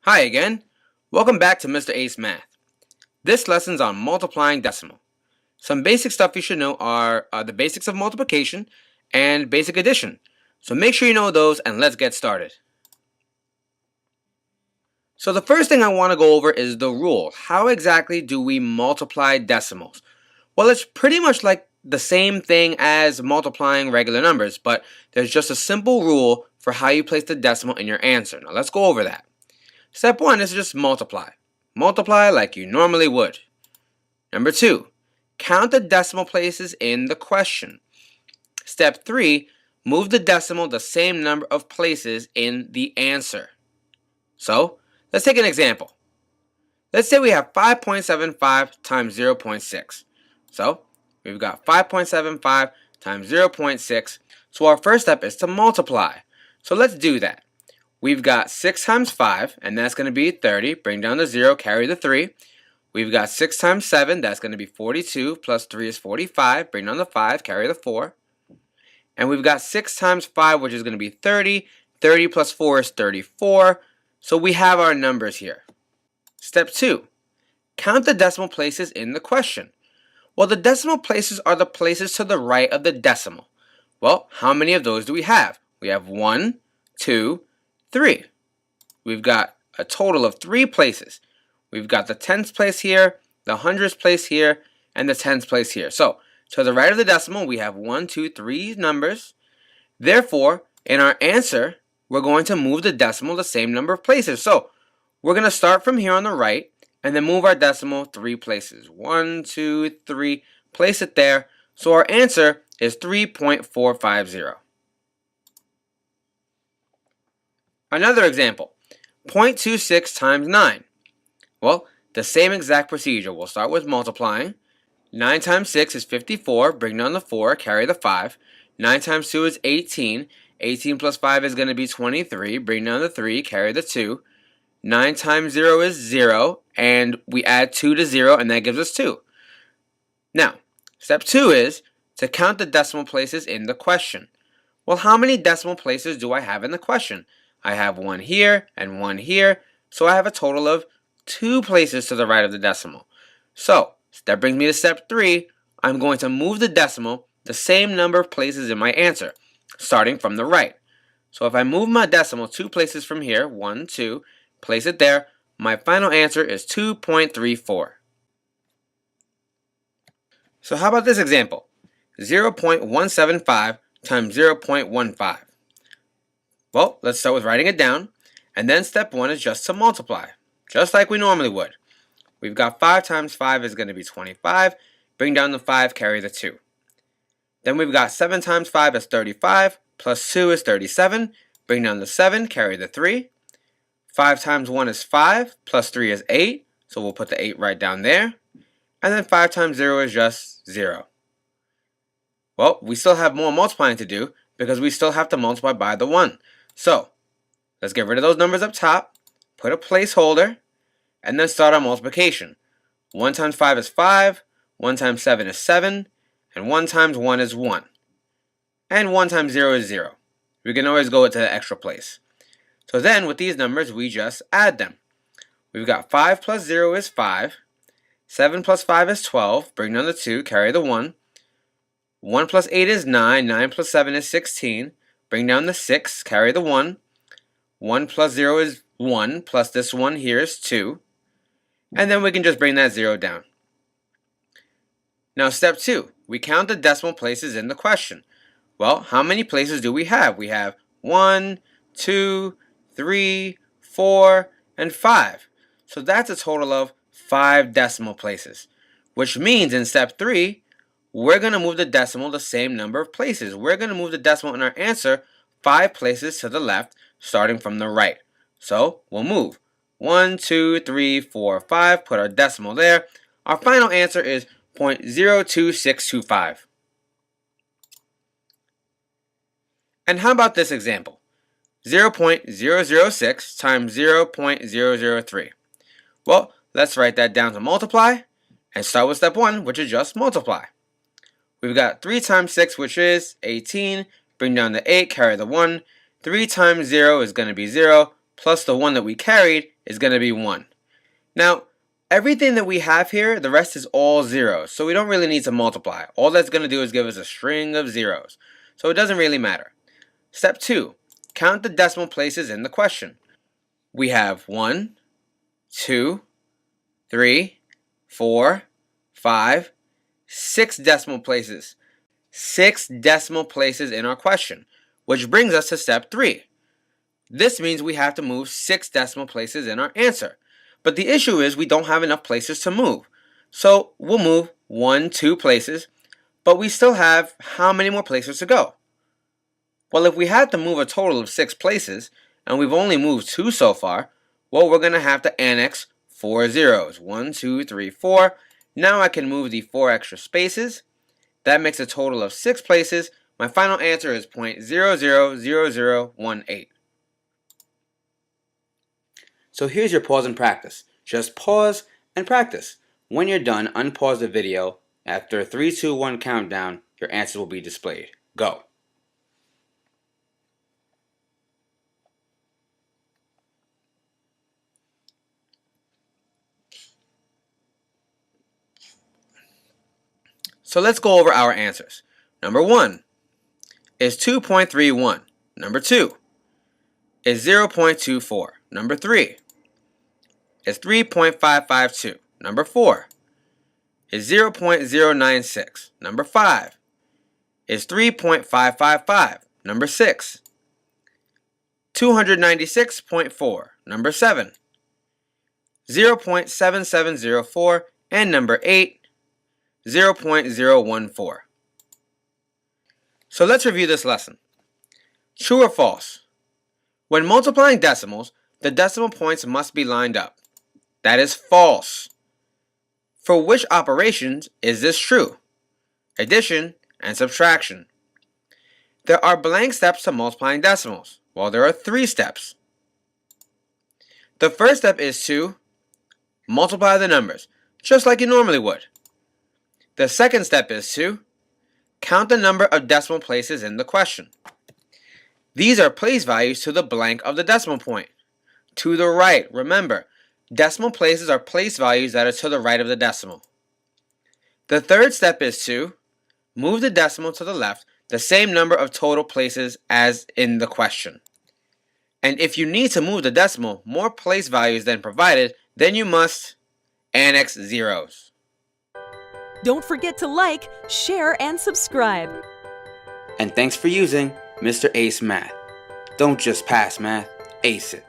Hi again. Welcome back to Mr. Ace Math. This lesson's on multiplying decimal. Some basic stuff you should know are the basics of multiplication and basic addition. So make sure you know those and let's get started. So the first thing I want to go over is the rule. How exactly do we multiply decimals? Well, it's pretty much like the same thing as multiplying regular numbers, but there's just a simple rule for how you place the decimal in your answer. Now let's go over that. Step 1 is just multiply. Multiply like you normally would. Number 2, count the decimal places in the question. Step 3, move the decimal the same number of places in the answer. So, let's take an example. Let's say we have 5.75 times 0.6. So, we've got 5.75 times 0.6. So our first step is to multiply. So let's do that. We've got 6 times 5, and that's going to be 30. Bring down the 0, carry the 3. We've got 6 times 7, that's going to be 42, plus 3 is 45. Bring down the 5, carry the 4. And we've got 6 times 5, which is going to be 30. 30 plus 4 is 34. So we have our numbers here. Step 2, count the decimal places in the question. Well, the decimal places are the places to the right of the decimal. Well, how many of those do we have? We have 1, 2, 3. We've got a total of 3 places. We've got the tens place here, the hundreds place here, and the tens place here. So, to the right of the decimal, we have 1, 2, 3 numbers. Therefore, in our answer, we're going to move the decimal the same number of places. So, we're going to start from here on the right, and then move our decimal 3 places. 1, 2, 3, place it there. So our answer is 3.450. Another example, 0.26 times 9. Well, the same exact procedure. We'll start with multiplying. 9 times 6 is 54. Bring down the 4, carry the 5. 9 times 2 is 18. 18 plus 5 is going to be 23. Bring down the 3, carry the 2. 9 times 0 is 0, and we add 2 to 0, and that gives us 2. Now, step 2 is to count the decimal places in the question. Well, how many decimal places do I have in the question? I have 1 here and 1 here, so I have a total of 2 places to the right of the decimal. So, that brings me to step 3. I'm going to move the decimal the same number of places in my answer, starting from the right. So if I move my decimal 2 places from here, 1, 2, place it there, my final answer is 2.34. So how about this example? 0.175 times 0.15. Well, let's start with writing it down, and then step 1 is just to multiply, just like we normally would. We've got 5 times 5 is going to be 25. Bring down the 5, carry the 2. Then we've got 7 times 5 is 35, plus 2 is 37. Bring down the 7, carry the 3. 5 times 1 is 5, plus 3 is 8, so we'll put the 8 right down there. And then 5 times 0 is just 0. Well, we still have more multiplying to do because we still have to multiply by the 1. So, let's get rid of those numbers up top, put a placeholder, and then start our multiplication. 1 times 5 is 5, 1 times 7 is 7, and 1 times 1 is 1. And 1 times 0 is 0. We can always go to the extra place. So then, with these numbers, we just add them. We've got 5 plus 0 is 5. 7 plus 5 is 12. Bring down the 2, carry the 1. 1 plus 8 is 9. 9 plus 7 is 16. Bring down the 6, carry the 1. 1 plus 0 is 1, plus this 1 here is 2. And then we can just bring that 0 down. Now step 2, we count the decimal places in the question. Well, how many places do we have? We have 1, 2, 3, 4, and 5. So that's a total of 5 decimal places, which means in step 3, we're going to move the decimal the same number of places. We're going to move the decimal in our answer 5 places to the left, starting from the right. So we'll move 1, 2, 3, 4, 5, put our decimal there. Our final answer is 0.02625. And how about this example? 0.006 times 0.003. Well, let's write that down to multiply and start with step 1, which is just multiply. We've got 3 times 6, which is 18. Bring down the 8, carry the 1. 3 times 0 is going to be 0, plus the 1 that we carried is going to be 1. Now, everything that we have here, the rest is all zeros, so we don't really need to multiply. All that's going to do is give us a string of zeros, so it doesn't really matter. Step 2, count the decimal places in the question. We have 1, 2, 3, 4, 5, 6 decimal places. 6 decimal places in our question, which brings us to step 3. This means we have to move 6 decimal places in our answer. But the issue is we don't have enough places to move. So we'll move 1, 2 places, but we still have how many more places to go? Well, if we had to move a total of 6 places, and we've only moved 2 so far, well, we're going to have to annex 4 zeros. 1, 2, 3, 4. Now I can move the 4 extra spaces. That makes a total of 6 places. My final answer is 0.000018. So here's your pause and practice. Just pause and practice. When you're done, unpause the video. After a 3, 2, 1 countdown, your answer will be displayed. Go. So let's go over our answers. Number 1 is 2.31. Number 2 is 0.24. Number 3 is 3.552. Number 4 is 0.096. Number 5 is 3.555. Number 6, 296.4. Number 7, 0.7704. And number 8, 0.014. So let's review this lesson. True or false? When multiplying decimals, the decimal points must be lined up. That is false. For which operations is this true? Addition and subtraction. There are blank steps to multiplying decimals. Well, there are 3 steps. The first step is to multiply the numbers, just like you normally would. The second step is to count the number of decimal places in the question. These are place values to the blank of the decimal point. To the right, remember, decimal places are place values that are to the right of the decimal. The third step is to move the decimal to the left, the same number of total places as in the question. And if you need to move the decimal more place values than provided, then you must annex zeros. Don't forget to like, share, and subscribe. And thanks for using Mr. Ace Math. Don't just pass math, ace it.